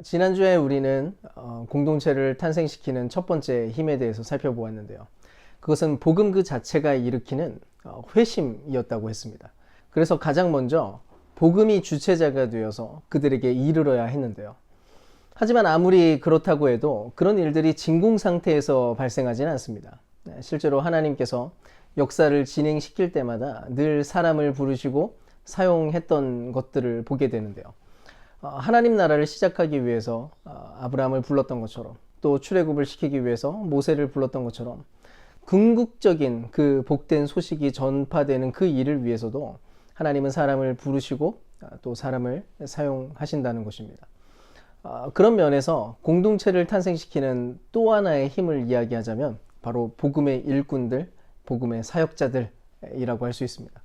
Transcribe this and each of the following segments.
지난주에 우리는 공동체를 탄생시키는 첫 번째 힘에 대해서 살펴보았는데요. 그것은 복음 그 자체가 일으키는 회심이었다고 했습니다. 그래서 가장 먼저 복음이 주체자가 되어서 그들에게 이르러야 했는데요. 하지만 아무리 그렇다고 해도 그런 일들이 진공 상태에서 발생하지는 않습니다. 실제로 하나님께서 역사를 진행시킬 때마다 늘 사람을 부르시고 사용했던 것들을 보게 되는데요. 하나님 나라를 시작하기 위해서 아브라함을 불렀던 것처럼, 또 출애굽을 시키기 위해서 모세를 불렀던 것처럼 궁극적인 그 복된 소식이 전파되는 그 일을 위해서도 하나님은 사람을 부르시고 또 사람을 사용하신다는 것입니다. 그런 면에서 공동체를 탄생시키는 또 하나의 힘을 이야기하자면 바로 복음의 일꾼들, 복음의 사역자들이라고 할 수 있습니다.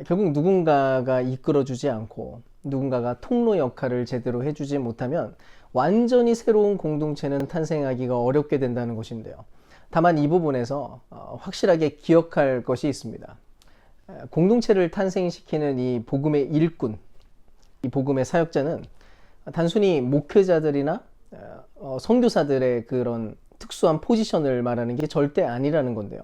결국 누군가가 이끌어주지 않고 누군가가 통로 역할을 제대로 해주지 못하면 완전히 새로운 공동체는 탄생하기가 어렵게 된다는 것인데요. 다만 이 부분에서 확실하게 기억할 것이 있습니다. 공동체를 탄생시키는 이 복음의 일꾼, 이 복음의 사역자는 단순히 목회자들이나 선교사들의 그런 특수한 포지션을 말하는 게 절대 아니라는 건데요.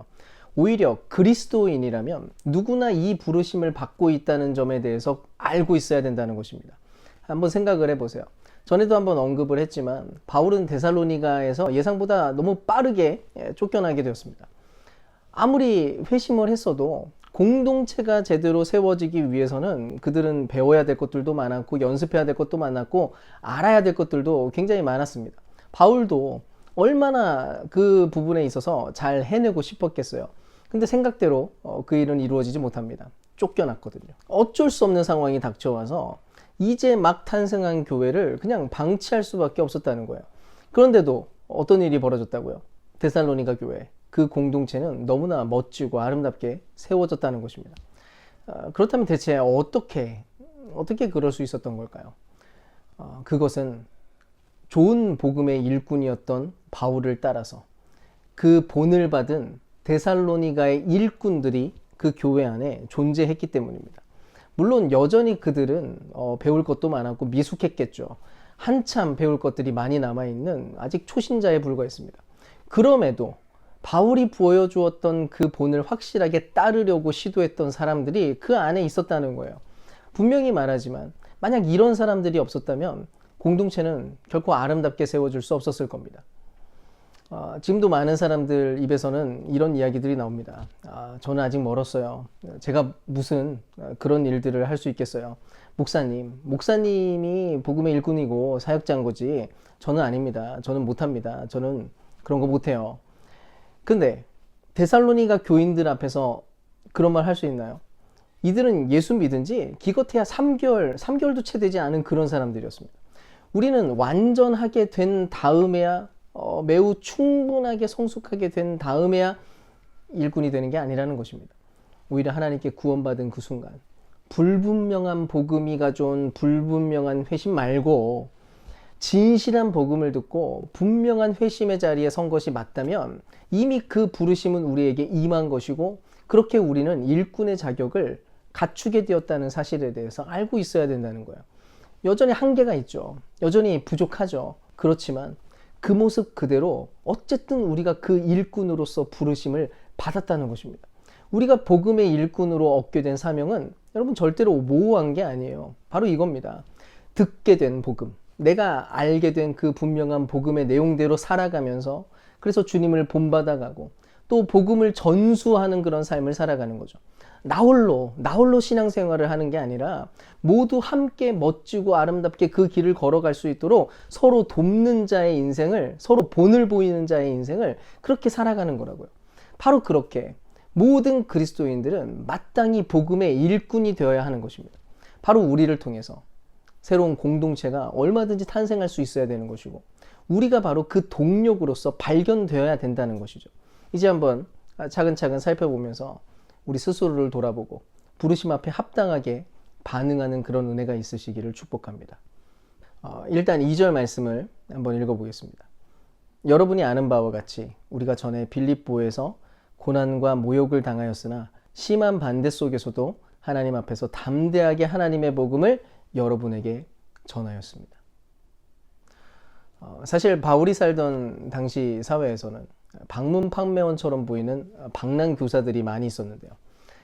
오히려 그리스도인이라면 누구나 이 부르심을 받고 있다는 점에 대해서 알고 있어야 된다는 것입니다. 한번 생각을 해보세요. 전에도 한번 언급을 했지만 바울은 데살로니가에서 예상보다 너무 빠르게 쫓겨나게 되었습니다. 아무리 회심을 했어도 공동체가 제대로 세워지기 위해서는 그들은 배워야 될 것들도 많았고 연습해야 될 것도 많았고 알아야 될 것들도 굉장히 많았습니다. 바울도 얼마나 그 부분에 있어서 잘 해내고 싶었겠어요. 근데 생각대로 그 일은 이루어지지 못합니다. 쫓겨났거든요. 어쩔 수 없는 상황이 닥쳐와서 이제 막 탄생한 교회를 그냥 방치할 수밖에 없었다는 거예요. 그런데도 어떤 일이 벌어졌다고요? 데살로니가 교회, 그 공동체는 너무나 멋지고 아름답게 세워졌다는 것입니다. 그렇다면 대체 어떻게 그럴 수 있었던 걸까요? 그것은 좋은 복음의 일꾼이었던 바울을 따라서 그 본을 받은 데살로니가의 일꾼들이 그 교회 안에 존재했기 때문입니다. 물론 여전히 그들은 배울 것도 많았고 미숙했겠죠. 한참 배울 것들이 많이 남아있는 아직 초신자에 불과했습니다. 그럼에도 바울이 보여주었던 그 본을 확실하게 따르려고 시도했던 사람들이 그 안에 있었다는 거예요. 분명히 말하지만 만약 이런 사람들이 없었다면 공동체는 결코 아름답게 세워질 수 없었을 겁니다. 지금도 많은 사람들 입에서는 이런 이야기들이 나옵니다. 저는 아직 멀었어요. 제가 무슨 그런 일들을 할 수 있겠어요. 목사님이 복음의 일꾼이고 사역자인 거지 저는 아닙니다. 저는 못합니다. 저는 그런 거 못해요. 근데 데살로니가 교인들 앞에서 그런 말 할 수 있나요? 이들은 예수 믿은 지 기껏해야 3개월도 채 되지 않은 그런 사람들이었습니다. 우리는 완전하게 된 다음에야 매우 충분하게 성숙하게 된 다음에야 일꾼이 되는 게 아니라는 것입니다. 오히려 하나님께 구원받은 그 순간 불분명한 복음이 가져온 불분명한 회심 말고 진실한 복음을 듣고 분명한 회심의 자리에 선 것이 맞다면 이미 그 부르심은 우리에게 임한 것이고 그렇게 우리는 일꾼의 자격을 갖추게 되었다는 사실에 대해서 알고 있어야 된다는 거예요. 여전히 한계가 있죠. 여전히 부족하죠. 그렇지만 그 모습 그대로 어쨌든 우리가 그 일꾼으로서 부르심을 받았다는 것입니다. 우리가 복음의 일꾼으로 얻게 된 사명은 여러분 절대로 모호한 게 아니에요. 바로 이겁니다. 듣게 된 복음, 내가 알게 된 그 분명한 복음의 내용대로 살아가면서 그래서 주님을 본받아가고 또 복음을 전수하는 그런 삶을 살아가는 거죠. 나 홀로 신앙생활을 하는 게 아니라 모두 함께 멋지고 아름답게 그 길을 걸어갈 수 있도록 서로 돕는 자의 인생을, 서로 본을 보이는 자의 인생을 그렇게 살아가는 거라고요. 바로 그렇게 모든 그리스도인들은 마땅히 복음의 일꾼이 되어야 하는 것입니다. 바로 우리를 통해서 새로운 공동체가 얼마든지 탄생할 수 있어야 되는 것이고 우리가 바로 그 동력으로서 발견되어야 된다는 것이죠. 이제 한번 차근차근 살펴보면서 우리 스스로를 돌아보고 부르심 앞에 합당하게 반응하는 그런 은혜가 있으시기를 축복합니다. 일단 2절 말씀을 한번 읽어보겠습니다. 여러분이 아는 바와 같이 우리가 전에 빌립보에서 고난과 모욕을 당하였으나 심한 반대 속에서도 하나님 앞에서 담대하게 하나님의 복음을 여러분에게 전하였습니다. 사실 바울이 살던 당시 사회에서는 방문 판매원처럼 보이는 방랑 교사들이 많이 있었는데요.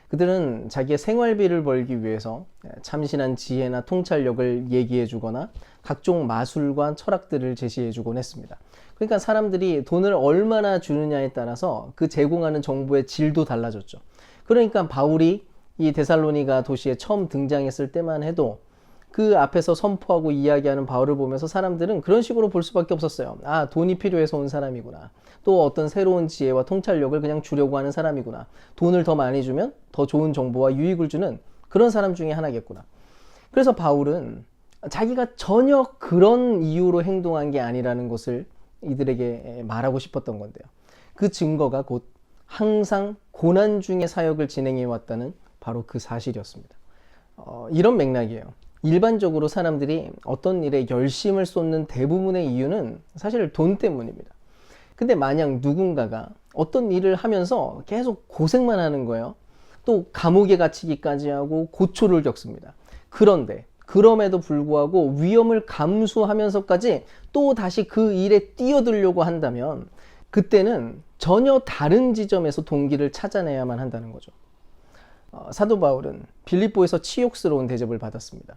그들은 자기의 생활비를 벌기 위해서 참신한 지혜나 통찰력을 얘기해 주거나 각종 마술과 철학들을 제시해 주곤 했습니다. 그러니까 사람들이 돈을 얼마나 주느냐에 따라서 그 제공하는 정보의 질도 달라졌죠. 그러니까 바울이 이 데살로니가 도시에 처음 등장했을 때만 해도 그 앞에서 선포하고 이야기하는 바울을 보면서 사람들은 그런 식으로 볼 수밖에 없었어요. 아, 돈이 필요해서 온 사람이구나. 또 어떤 새로운 지혜와 통찰력을 그냥 주려고 하는 사람이구나. 돈을 더 많이 주면 더 좋은 정보와 유익을 주는 그런 사람 중에 하나겠구나. 그래서 바울은 자기가 전혀 그런 이유로 행동한 게 아니라는 것을 이들에게 말하고 싶었던 건데요. 그 증거가 곧 항상 고난 중에 사역을 진행해 왔다는 바로 그 사실이었습니다. 이런 맥락이에요. 일반적으로 사람들이 어떤 일에 열심을 쏟는 대부분의 이유는 사실 돈 때문입니다. 근데 만약 누군가가 어떤 일을 하면서 계속 고생만 하는 거예요. 또 감옥에 갇히기까지 하고 고초를 겪습니다. 그런데 그럼에도 불구하고 위험을 감수하면서까지 또 다시 그 일에 뛰어들려고 한다면 그때는 전혀 다른 지점에서 동기를 찾아내야만 한다는 거죠. 사도 바울은 빌립보에서 치욕스러운 대접을 받았습니다.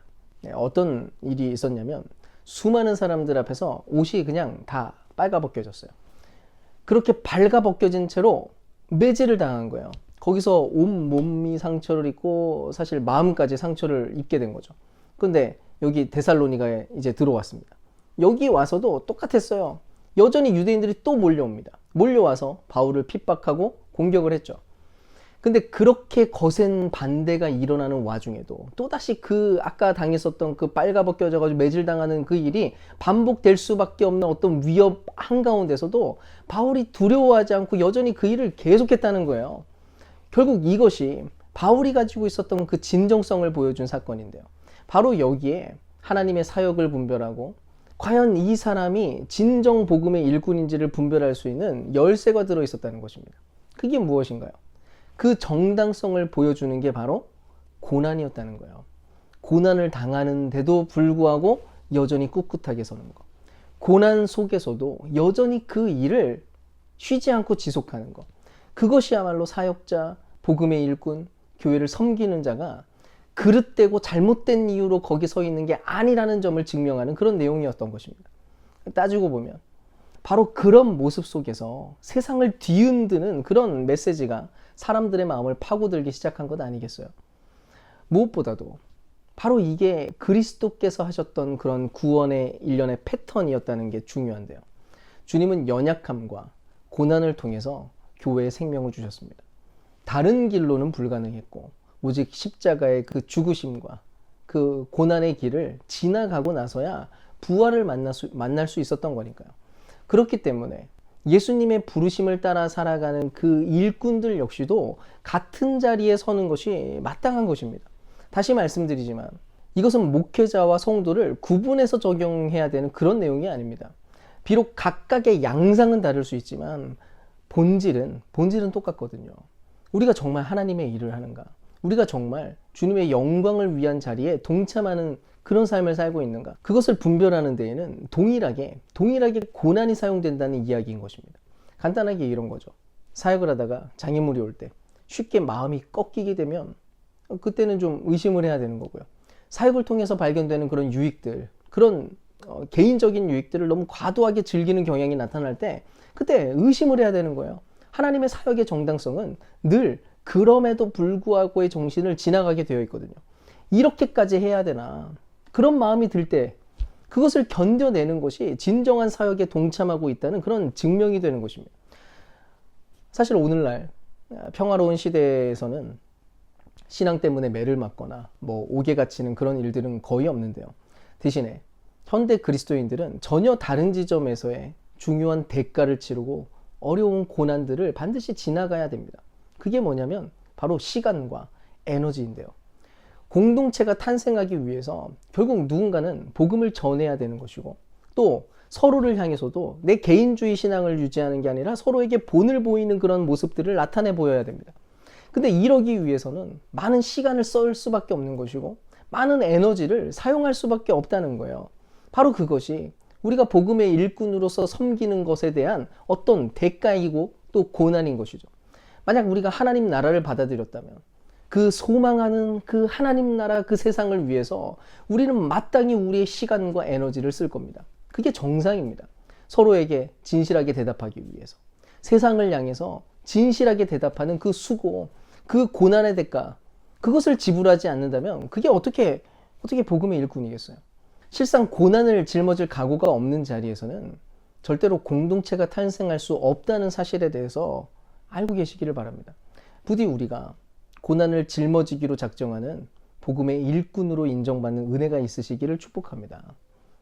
어떤 일이 있었냐면 수많은 사람들 앞에서 옷이 그냥 다 빨가벗겨졌어요. 그렇게 발가벗겨진 채로 매질을 당한 거예요. 거기서 온 몸이 상처를 입고 사실 마음까지 상처를 입게 된 거죠. 근데 여기 데살로니가에 이제 들어왔습니다. 여기 와서도 똑같았어요. 여전히 유대인들이 또 몰려옵니다. 몰려와서 바울을 핍박하고 공격을 했죠. 근데 그렇게 거센 반대가 일어나는 와중에도 또다시 그 아까 당했었던 그 빨가벗겨져가지고 매질당하는 그 일이 반복될 수밖에 없는 어떤 위협 한가운데서도 바울이 두려워하지 않고 여전히 그 일을 계속했다는 거예요. 결국 이것이 바울이 가지고 있었던 그 진정성을 보여준 사건인데요. 바로 여기에 하나님의 사역을 분별하고 과연 이 사람이 진정 복음의 일꾼인지를 분별할 수 있는 열쇠가 들어있었다는 것입니다. 그게 무엇인가요? 그 정당성을 보여주는 게 바로 고난이었다는 거예요. 고난을 당하는데도 불구하고 여전히 꿋꿋하게 서는 것. 고난 속에서도 여전히 그 일을 쉬지 않고 지속하는 것. 그것이야말로 사역자, 복음의 일꾼, 교회를 섬기는 자가 그릇되고 잘못된 이유로 거기 서 있는 게 아니라는 점을 증명하는 그런 내용이었던 것입니다. 따지고 보면 바로 그런 모습 속에서 세상을 뒤흔드는 그런 메시지가 사람들의 마음을 파고들기 시작한 것 아니겠어요? 무엇보다도 바로 이게 그리스도께서 하셨던 그런 구원의 일련의 패턴이었다는 게 중요한데요. 주님은 연약함과 고난을 통해서 교회에 생명을 주셨습니다. 다른 길로는 불가능했고 오직 십자가의 그 죽으심과 그 고난의 길을 지나가고 나서야 부활을 만날 수 있었던 거니까요. 그렇기 때문에 예수님의 부르심을 따라 살아가는 그 일꾼들 역시도 같은 자리에 서는 것이 마땅한 것입니다. 다시 말씀드리지만 이것은 목회자와 성도를 구분해서 적용해야 되는 그런 내용이 아닙니다. 비록 각각의 양상은 다를 수 있지만 본질은 똑같거든요. 우리가 정말 하나님의 일을 하는가? 우리가 정말 주님의 영광을 위한 자리에 동참하는 그런 삶을 살고 있는가? 그것을 분별하는 데에는 동일하게 고난이 사용된다는 이야기인 것입니다. 간단하게 이런 거죠. 사역을 하다가 장애물이 올 때 쉽게 마음이 꺾이게 되면 그때는 좀 의심을 해야 되는 거고요. 사역을 통해서 발견되는 그런 유익들, 그런 개인적인 유익들을 너무 과도하게 즐기는 경향이 나타날 때 그때 의심을 해야 되는 거예요. 하나님의 사역의 정당성은 늘 그럼에도 불구하고의 정신을 지나가게 되어 있거든요. 이렇게까지 해야 되나? 그런 마음이 들 때 그것을 견뎌내는 것이 진정한 사역에 동참하고 있다는 그런 증명이 되는 것입니다. 사실 오늘날 평화로운 시대에서는 신앙 때문에 매를 맞거나 옥에 갇히는 그런 일들은 거의 없는데요. 대신에 현대 그리스도인들은 전혀 다른 지점에서의 중요한 대가를 치르고 어려운 고난들을 반드시 지나가야 됩니다. 그게 뭐냐면 바로 시간과 에너지인데요. 공동체가 탄생하기 위해서 결국 누군가는 복음을 전해야 되는 것이고 또 서로를 향해서도 내 개인주의 신앙을 유지하는 게 아니라 서로에게 본을 보이는 그런 모습들을 나타내 보여야 됩니다. 근데 이러기 위해서는 많은 시간을 쓸 수밖에 없는 것이고 많은 에너지를 사용할 수밖에 없다는 거예요. 바로 그것이 우리가 복음의 일꾼으로서 섬기는 것에 대한 어떤 대가이고 또 고난인 것이죠. 만약 우리가 하나님 나라를 받아들였다면 그 소망하는 그 하나님 나라 그 세상을 위해서 우리는 마땅히 우리의 시간과 에너지를 쓸 겁니다. 그게 정상입니다. 서로에게 진실하게 대답하기 위해서 세상을 향해서 진실하게 대답하는 그 수고, 그 고난의 대가, 그것을 지불하지 않는다면 그게 어떻게 복음의 일꾼이겠어요? 실상 고난을 짊어질 각오가 없는 자리에서는 절대로 공동체가 탄생할 수 없다는 사실에 대해서 알고 계시기를 바랍니다. 부디 우리가 고난을 짊어지기로 작정하는 복음의 일꾼으로 인정받는 은혜가 있으시기를 축복합니다.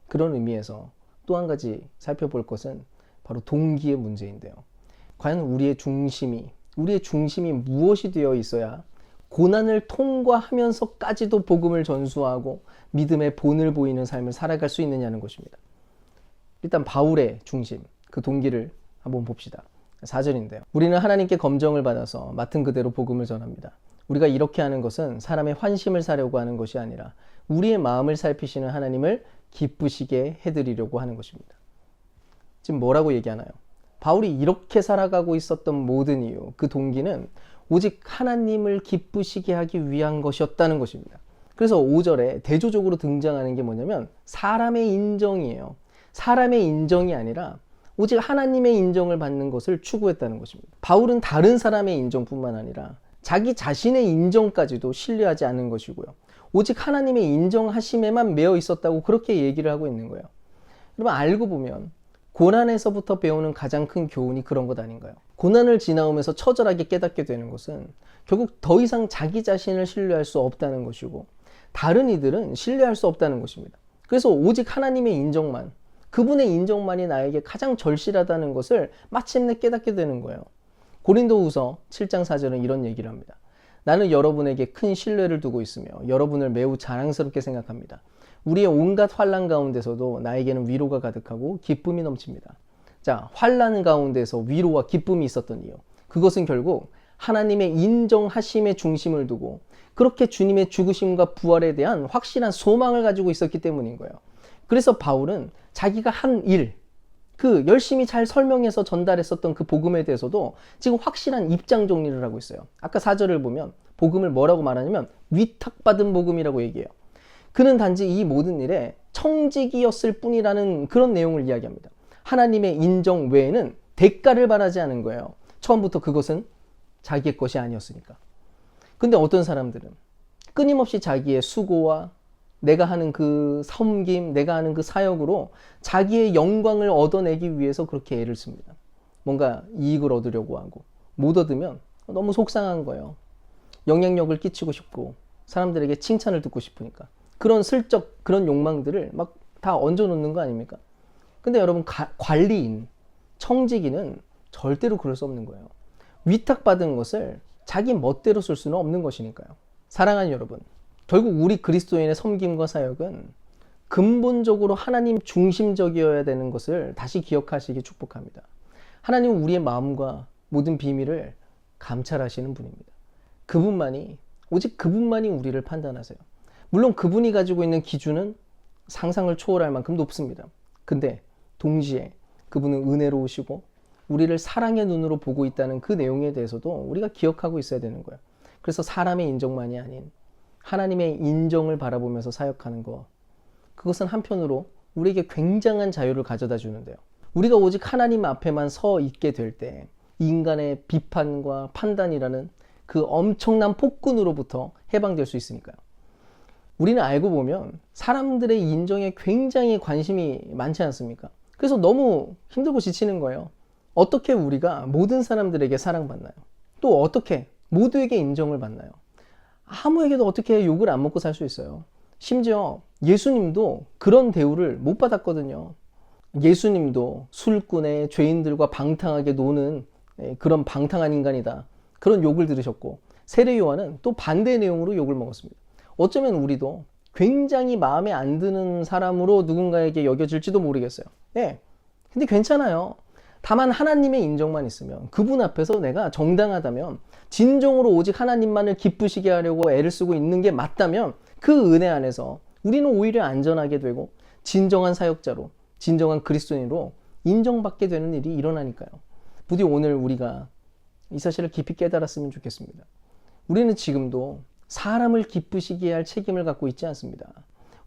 그런 의미에서 또 한 가지 살펴볼 것은 바로 동기의 문제인데요. 과연 우리의 중심이 무엇이 되어 있어야 고난을 통과하면서까지도 복음을 전수하고 믿음의 본을 보이는 삶을 살아갈 수 있느냐는 것입니다. 일단 바울의 중심, 그 동기를 한번 봅시다. 4절인데요. 우리는 하나님께 검정을 받아서 맡은 그대로 복음을 전합니다. 우리가 이렇게 하는 것은 사람의 환심을 사려고 하는 것이 아니라 우리의 마음을 살피시는 하나님을 기쁘시게 해드리려고 하는 것입니다. 지금 뭐라고 얘기하나요? 바울이 이렇게 살아가고 있었던 모든 이유, 그 동기는 오직 하나님을 기쁘시게 하기 위한 것이었다는 것입니다. 그래서 5절에 대조적으로 등장하는 게 뭐냐면 사람의 인정이에요. 사람의 인정이 아니라 오직 하나님의 인정을 받는 것을 추구했다는 것입니다. 바울은 다른 사람의 인정뿐만 아니라 자기 자신의 인정까지도 신뢰하지 않는 것이고요. 오직 하나님의 인정하심에만 매여 있었다고 그렇게 얘기를 하고 있는 거예요. 여러분, 알고 보면 고난에서부터 배우는 가장 큰 교훈이 그런 것 아닌가요? 고난을 지나오면서 처절하게 깨닫게 되는 것은 결국 더 이상 자기 자신을 신뢰할 수 없다는 것이고 다른 이들은 신뢰할 수 없다는 것입니다. 그래서 오직 하나님의 인정만, 그분의 인정만이 나에게 가장 절실하다는 것을 마침내 깨닫게 되는 거예요. 고린도후서 7장 4절은 이런 얘기를 합니다. 나는 여러분에게 큰 신뢰를 두고 있으며 여러분을 매우 자랑스럽게 생각합니다. 우리의 온갖 환난 가운데서도 나에게는 위로가 가득하고 기쁨이 넘칩니다. 자, 환난 가운데서 위로와 기쁨이 있었던 이유, 그것은 결국 하나님의 인정하심의 중심을 두고 그렇게 주님의 죽으심과 부활에 대한 확실한 소망을 가지고 있었기 때문인 거예요. 그래서 바울은 자기가 한 일, 그 열심히 잘 설명해서 전달했었던 그 복음에 대해서도 지금 확실한 입장 정리를 하고 있어요. 아까 4절을 보면 복음을 뭐라고 말하냐면 위탁받은 복음이라고 얘기해요. 그는 단지 이 모든 일에 청지기였을 뿐이라는 그런 내용을 이야기합니다. 하나님의 인정 외에는 대가를 바라지 않은 거예요. 처음부터 그것은 자기의 것이 아니었으니까. 근데 어떤 사람들은 끊임없이 자기의 수고와 내가 하는 그 섬김, 내가 하는 그 사역으로 자기의 영광을 얻어내기 위해서 그렇게 애를 씁니다. 뭔가 이익을 얻으려고 하고 못 얻으면 너무 속상한 거예요. 영향력을 끼치고 싶고 사람들에게 칭찬을 듣고 싶으니까 그런 슬쩍 그런 욕망들을 막 다 얹어놓는 거 아닙니까? 근데 여러분, 관리인, 청지기는 절대로 그럴 수 없는 거예요. 위탁받은 것을 자기 멋대로 쓸 수는 없는 것이니까요. 사랑하는 여러분, 결국 우리 그리스도인의 섬김과 사역은 근본적으로 하나님 중심적이어야 되는 것을 다시 기억하시기 축복합니다. 하나님은 우리의 마음과 모든 비밀을 감찰하시는 분입니다. 오직 그분만이 우리를 판단하세요. 물론 그분이 가지고 있는 기준은 상상을 초월할 만큼 높습니다. 근데 동시에 그분은 은혜로우시고 우리를 사랑의 눈으로 보고 있다는 그 내용에 대해서도 우리가 기억하고 있어야 되는 거예요. 그래서 사람의 인정만이 아닌 하나님의 인정을 바라보면서 사역하는 것, 그것은 한편으로 우리에게 굉장한 자유를 가져다 주는데요. 우리가 오직 하나님 앞에만 서 있게 될 때 인간의 비판과 판단이라는 그 엄청난 폭군으로부터 해방될 수 있으니까요. 우리는 알고 보면 사람들의 인정에 굉장히 관심이 많지 않습니까? 그래서 너무 힘들고 지치는 거예요. 어떻게 우리가 모든 사람들에게 사랑받나요? 또 어떻게 모두에게 인정을 받나요? 아무에게도 어떻게 욕을 안 먹고 살 수 있어요? 심지어 예수님도 그런 대우를 못 받았거든요. 예수님도 술꾼의 죄인들과 방탕하게 노는 그런 방탕한 인간이다, 그런 욕을 들으셨고, 세례 요한은 또 반대 내용으로 욕을 먹었습니다. 어쩌면 우리도 굉장히 마음에 안 드는 사람으로 누군가에게 여겨질지도 모르겠어요. 네, 근데 괜찮아요. 다만 하나님의 인정만 있으면, 그분 앞에서 내가 정당하다면, 진정으로 오직 하나님만을 기쁘시게 하려고 애를 쓰고 있는 게 맞다면 그 은혜 안에서 우리는 오히려 안전하게 되고 진정한 사역자로 진정한 그리스도인으로 인정받게 되는 일이 일어나니까요. 부디 오늘 우리가 이 사실을 깊이 깨달았으면 좋겠습니다. 우리는 지금도 사람을 기쁘시게 할 책임을 갖고 있지 않습니다.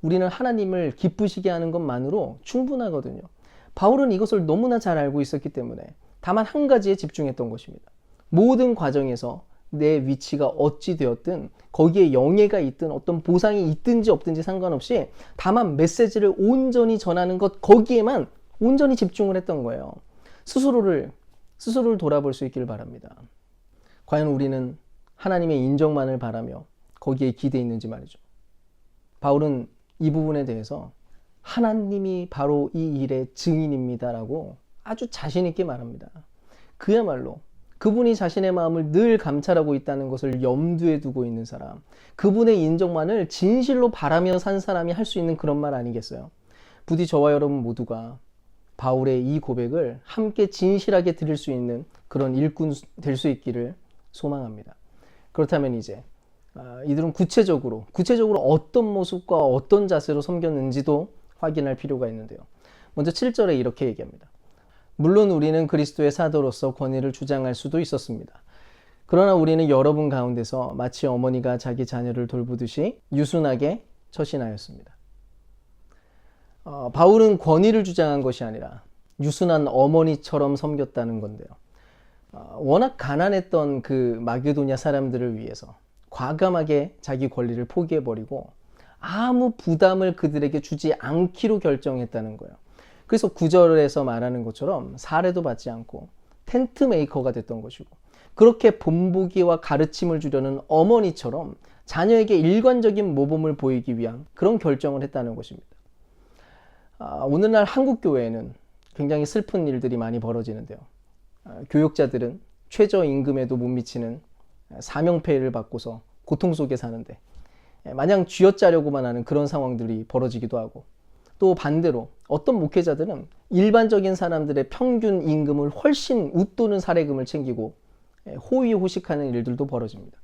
우리는 하나님을 기쁘시게 하는 것만으로 충분하거든요. 바울은 이것을 너무나 잘 알고 있었기 때문에 다만 한 가지에 집중했던 것입니다. 모든 과정에서 내 위치가 어찌 되었든 거기에 영예가 있든 어떤 보상이 있든지 없든지 상관없이 다만 메시지를 온전히 전하는 것, 거기에만 온전히 집중을 했던 거예요. 스스로를 돌아볼 수 있기를 바랍니다. 과연 우리는 하나님의 인정만을 바라며 거기에 기대해 있는지 말이죠. 바울은 이 부분에 대해서 하나님이 바로 이 일의 증인입니다라고 아주 자신 있게 말합니다. 그야말로 그분이 자신의 마음을 늘 감찰하고 있다는 것을 염두에 두고 있는 사람, 그분의 인정만을 진실로 바라며 산 사람이 할 수 있는 그런 말 아니겠어요? 부디 저와 여러분 모두가 바울의 이 고백을 함께 진실하게 들을 수 있는 그런 일꾼 될 수 있기를 소망합니다. 그렇다면 이제 이들은 구체적으로 어떤 모습과 어떤 자세로 섬겼는지도 확인할 필요가 있는데요. 먼저 7절에 이렇게 얘기합니다. 물론 우리는 그리스도의 사도로서 권위를 주장할 수도 있었습니다. 그러나 우리는 여러분 가운데서 마치 어머니가 자기 자녀를 돌보듯이 유순하게 처신하였습니다. 바울은 권위를 주장한 것이 아니라 유순한 어머니처럼 섬겼다는 건데요. 워낙 가난했던 그 마게도냐 사람들을 위해서 과감하게 자기 권리를 포기해버리고 아무 부담을 그들에게 주지 않기로 결정했다는 거예요. 그래서 9절에서 말하는 것처럼 사례도 받지 않고 텐트 메이커가 됐던 것이고, 그렇게 본보기와 가르침을 주려는 어머니처럼 자녀에게 일관적인 모범을 보이기 위한 그런 결정을 했다는 것입니다. 오늘날 한국 교회에는 굉장히 슬픈 일들이 많이 벌어지는데요. 교역자들은 최저임금에도 못 미치는 사명페이를 받고서 고통 속에 사는데 마냥 쥐어짜려고만 하는 그런 상황들이 벌어지기도 하고, 또 반대로 어떤 목회자들은 일반적인 사람들의 평균 임금을 훨씬 웃도는 사례금을 챙기고 호의호식하는 일들도 벌어집니다.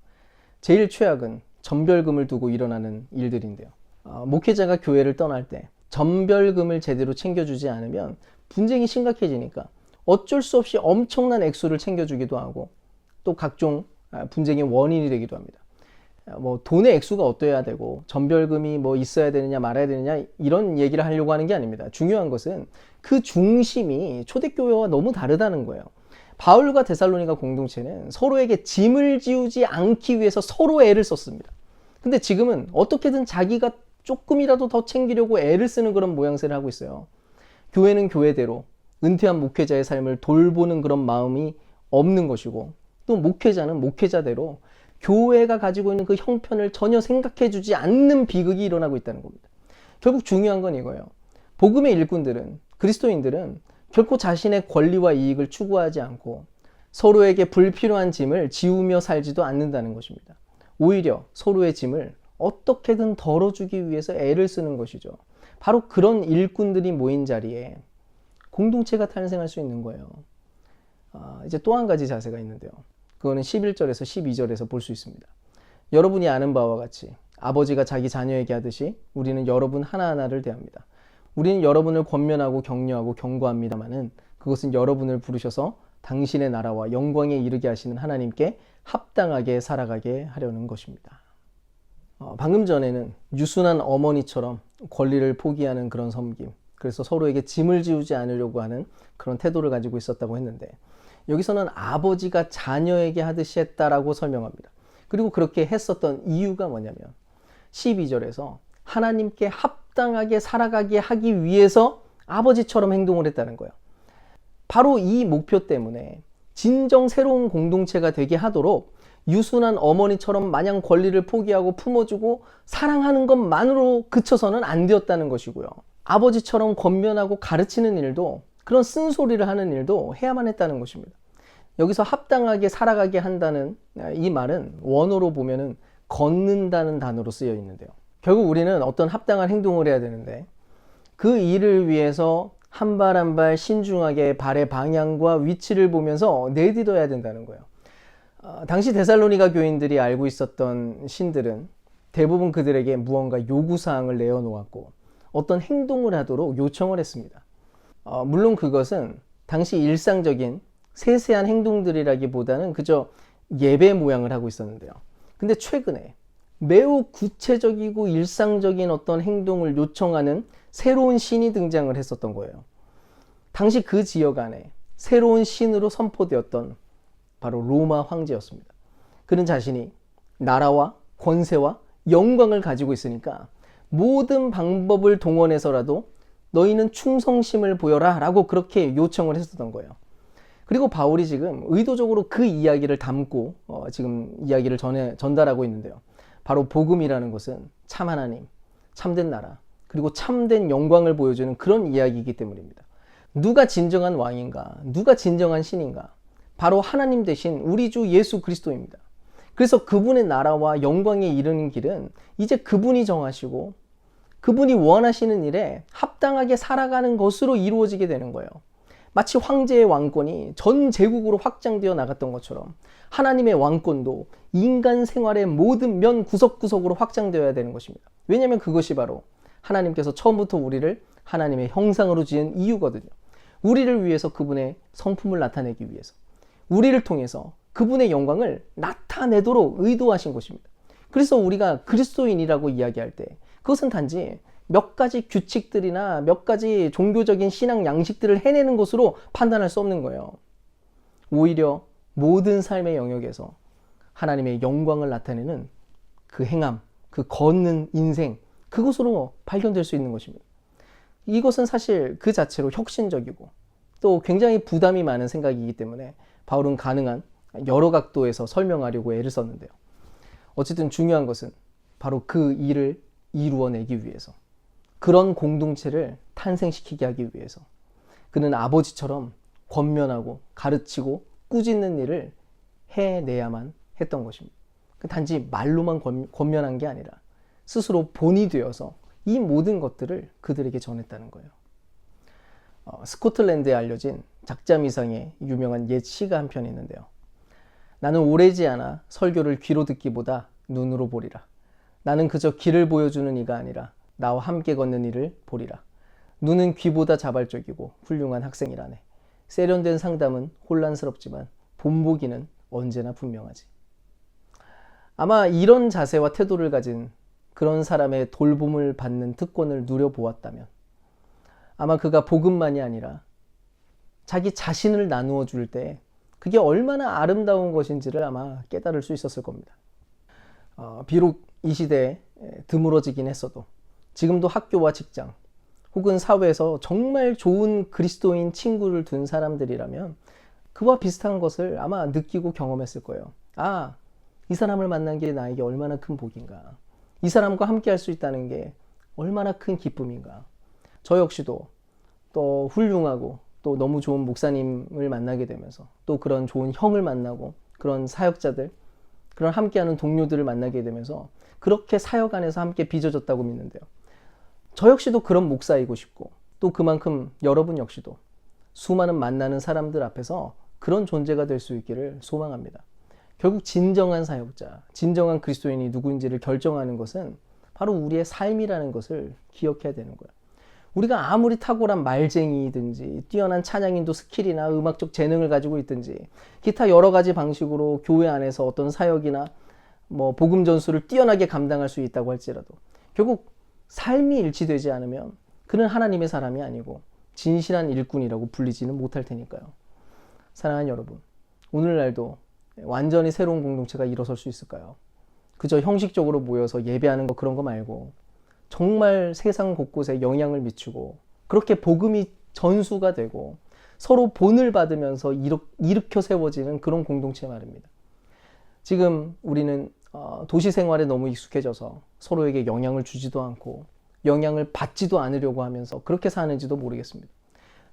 제일 최악은 전별금을 두고 일어나는 일들인데요. 목회자가 교회를 떠날 때 전별금을 제대로 챙겨주지 않으면 분쟁이 심각해지니까 어쩔 수 없이 엄청난 액수를 챙겨주기도 하고, 또 각종 분쟁의 원인이 되기도 합니다. 돈의 액수가 어떠해야 되고 전별금이 있어야 되느냐 말아야 되느냐 이런 얘기를 하려고 하는 게 아닙니다. 중요한 것은 그 중심이 초대교회와 너무 다르다는 거예요. 바울과 데살로니가 공동체는 서로에게 짐을 지우지 않기 위해서 서로 애를 썼습니다. 근데 지금은 어떻게든 자기가 조금이라도 더 챙기려고 애를 쓰는 그런 모양새를 하고 있어요. 교회는 교회대로 은퇴한 목회자의 삶을 돌보는 그런 마음이 없는 것이고, 또 목회자는 목회자대로 교회가 가지고 있는 그 형편을 전혀 생각해주지 않는 비극이 일어나고 있다는 겁니다. 결국 중요한 건 이거예요. 복음의 일꾼들은, 그리스도인들은 결코 자신의 권리와 이익을 추구하지 않고 서로에게 불필요한 짐을 지우며 살지도 않는다는 것입니다. 오히려 서로의 짐을 어떻게든 덜어주기 위해서 애를 쓰는 것이죠. 바로 그런 일꾼들이 모인 자리에 공동체가 탄생할 수 있는 거예요. 이제 또 한 가지 자세가 있는데요. 그거는 11절에서 12절에서 볼 수 있습니다. 여러분이 아는 바와 같이 아버지가 자기 자녀에게 하듯이 우리는 여러분 하나하나를 대합니다. 우리는 여러분을 권면하고 격려하고 경고합니다마는 그것은 여러분을 부르셔서 당신의 나라와 영광에 이르게 하시는 하나님께 합당하게 살아가게 하려는 것입니다. 방금 전에는 유순한 어머니처럼 권리를 포기하는 그런 섬김, 그래서 서로에게 짐을 지우지 않으려고 하는 그런 태도를 가지고 있었다고 했는데, 여기서는 아버지가 자녀에게 하듯이 했다라고 설명합니다. 그리고 그렇게 했었던 이유가 뭐냐면 12절에서 하나님께 합당하게 살아가게 하기 위해서 아버지처럼 행동을 했다는 거예요. 바로 이 목표 때문에 진정 새로운 공동체가 되게 하도록 유순한 어머니처럼 마냥 권리를 포기하고 품어주고 사랑하는 것만으로 그쳐서는 안 되었다는 것이고요. 아버지처럼 권면하고 가르치는 일도, 그런 쓴소리를 하는 일도 해야만 했다는 것입니다. 여기서 합당하게 살아가게 한다는 이 말은 원어로 보면은 걷는다는 단어로 쓰여 있는데요. 결국 우리는 어떤 합당한 행동을 해야 되는데 그 일을 위해서 한 발 한 발 신중하게 발의 방향과 위치를 보면서 내딛어야 된다는 거예요. 당시 데살로니가 교인들이 알고 있었던 신들은 대부분 그들에게 무언가 요구사항을 내어놓았고 어떤 행동을 하도록 요청을 했습니다. 물론 그것은 당시 일상적인 세세한 행동들이라기보다는 그저 예배 모양을 하고 있었는데요. 근데 최근에 매우 구체적이고 일상적인 어떤 행동을 요청하는 새로운 신이 등장을 했었던 거예요. 당시 그 지역 안에 새로운 신으로 선포되었던 바로 로마 황제였습니다. 그는 자신이 나라와 권세와 영광을 가지고 있으니까 모든 방법을 동원해서라도 너희는 충성심을 보여라 라고 그렇게 요청을 했었던 거예요. 그리고 바울이 지금 의도적으로 그 이야기를 담고 지금 이야기를 전달하고 있는데요. 바로 복음이라는 것은 참 하나님, 참된 나라, 그리고 참된 영광을 보여주는 그런 이야기이기 때문입니다. 누가 진정한 왕인가? 누가 진정한 신인가? 바로 하나님 대신 우리 주 예수 그리스도입니다. 그래서 그분의 나라와 영광에 이르는 길은 이제 그분이 정하시고 그분이 원하시는 일에 합당하게 살아가는 것으로 이루어지게 되는 거예요. 마치 황제의 왕권이 전 제국으로 확장되어 나갔던 것처럼 하나님의 왕권도 인간 생활의 모든 면 구석구석으로 확장되어야 되는 것입니다. 왜냐하면 그것이 바로 하나님께서 처음부터 우리를 하나님의 형상으로 지은 이유거든요. 우리를 위해서 그분의 성품을 나타내기 위해서, 우리를 통해서 그분의 영광을 나타내도록 의도하신 것입니다. 그래서 우리가 그리스도인이라고 이야기할 때 그것은 단지 몇 가지 규칙들이나 몇 가지 종교적인 신앙 양식들을 해내는 것으로 판단할 수 없는 거예요. 오히려 모든 삶의 영역에서 하나님의 영광을 나타내는 그 행함, 그 걷는 인생, 그것으로 발견될 수 있는 것입니다. 이것은 사실 그 자체로 혁신적이고 또 굉장히 부담이 많은 생각이기 때문에 바울은 가능한 여러 각도에서 설명하려고 애를 썼는데요. 어쨌든 중요한 것은 바로 그 일을 이루어내기 위해서, 그런 공동체를 탄생시키게 하기 위해서 그는 아버지처럼 권면하고 가르치고 꾸짖는 일을 해내야만 했던 것입니다. 단지 말로만 권면한 게 아니라 스스로 본이 되어서 이 모든 것들을 그들에게 전했다는 거예요. 스코틀랜드에 알려진 작자미상의 유명한 옛 시가 한 편이 있는데요. 나는 오래지 않아 설교를 귀로 듣기보다 눈으로 보리라. 나는 그저 길을 보여주는 이가 아니라 나와 함께 걷는 이를 보리라. 눈은 귀보다 자발적이고 훌륭한 학생이라네. 세련된 상담은 혼란스럽지만 본보기는 언제나 분명하지. 아마 이런 자세와 태도를 가진 그런 사람의 돌봄을 받는 특권을 누려보았다면 아마 그가 복음만이 아니라 자기 자신을 나누어 줄 때 그게 얼마나 아름다운 것인지를 아마 깨달을 수 있었을 겁니다. 비록 이 시대에 드물어지긴 했어도 지금도 학교와 직장 혹은 사회에서 정말 좋은 그리스도인 친구를 둔 사람들이라면 그와 비슷한 것을 아마 느끼고 경험했을 거예요. 아, 이 사람을 만난 게 나에게 얼마나 큰 복인가. 이 사람과 함께 할 수 있다는 게 얼마나 큰 기쁨인가. 저 역시도 또 훌륭하고 또 너무 좋은 목사님을 만나게 되면서 또 그런 좋은 형을 만나고 그런 사역자들, 그런 함께하는 동료들을 만나게 되면서 그렇게 사역 안에서 함께 빚어졌다고 믿는데요. 저 역시도 그런 목사이고 싶고 또 그만큼 여러분 역시도 수많은 만나는 사람들 앞에서 그런 존재가 될 수 있기를 소망합니다. 결국 진정한 사역자, 진정한 그리스도인이 누구인지를 결정하는 것은 바로 우리의 삶이라는 것을 기억해야 되는 거예요. 우리가 아무리 탁월한 말쟁이든지 뛰어난 찬양인도 스킬이나 음악적 재능을 가지고 있든지 기타 여러 가지 방식으로 교회 안에서 어떤 사역이나 복음 전수를 뛰어나게 감당할 수 있다고 할지라도 결국 삶이 일치되지 않으면 그는 하나님의 사람이 아니고 진실한 일꾼이라고 불리지는 못할 테니까요. 사랑하는 여러분, 오늘날도 완전히 새로운 공동체가 일어설 수 있을까요? 그저 형식적으로 모여서 예배하는 거 그런 거 말고 정말 세상 곳곳에 영향을 미치고 그렇게 복음이 전수가 되고 서로 본을 받으면서 일으켜 세워지는 그런 공동체 말입니다. 지금 우리는 도시 생활에 너무 익숙해져서 서로에게 영향을 주지도 않고 영향을 받지도 않으려고 하면서 그렇게 사는지도 모르겠습니다.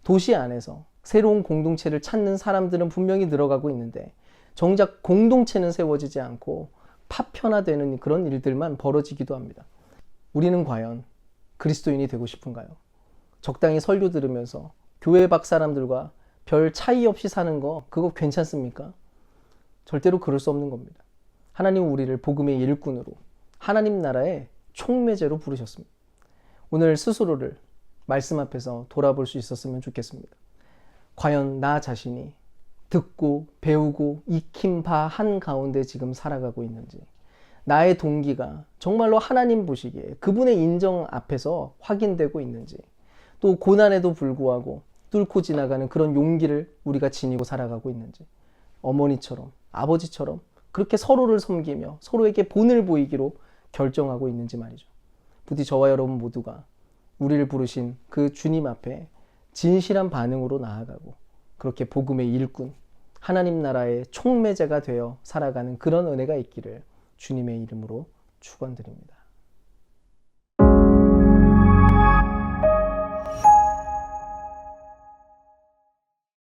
도시 안에서 새로운 공동체를 찾는 사람들은 분명히 늘어가고 있는데 정작 공동체는 세워지지 않고 파편화되는 그런 일들만 벌어지기도 합니다. 우리는 과연 그리스도인이 되고 싶은가요? 적당히 설교 들으면서 교회 밖 사람들과 별 차이 없이 사는 거 그거 괜찮습니까? 절대로 그럴 수 없는 겁니다. 하나님 우리를 복음의 일꾼으로 하나님 나라의 촉매제로 부르셨습니다. 오늘 스스로를 말씀 앞에서 돌아볼 수 있었으면 좋겠습니다. 과연 나 자신이 듣고 배우고 익힌 바 한가운데 지금 살아가고 있는지, 나의 동기가 정말로 하나님 보시기에 그분의 인정 앞에서 확인되고 있는지, 또 고난에도 불구하고 뚫고 지나가는 그런 용기를 우리가 지니고 살아가고 있는지, 어머니처럼 아버지처럼 그렇게 서로를 섬기며 서로에게 본을 보이기로 결정하고 있는지 말이죠. 부디 저와 여러분 모두가 우리를 부르신 그 주님 앞에 진실한 반응으로 나아가고 그렇게 복음의 일꾼, 하나님 나라의 촉매자가 되어 살아가는 그런 은혜가 있기를 주님의 이름으로 축원드립니다.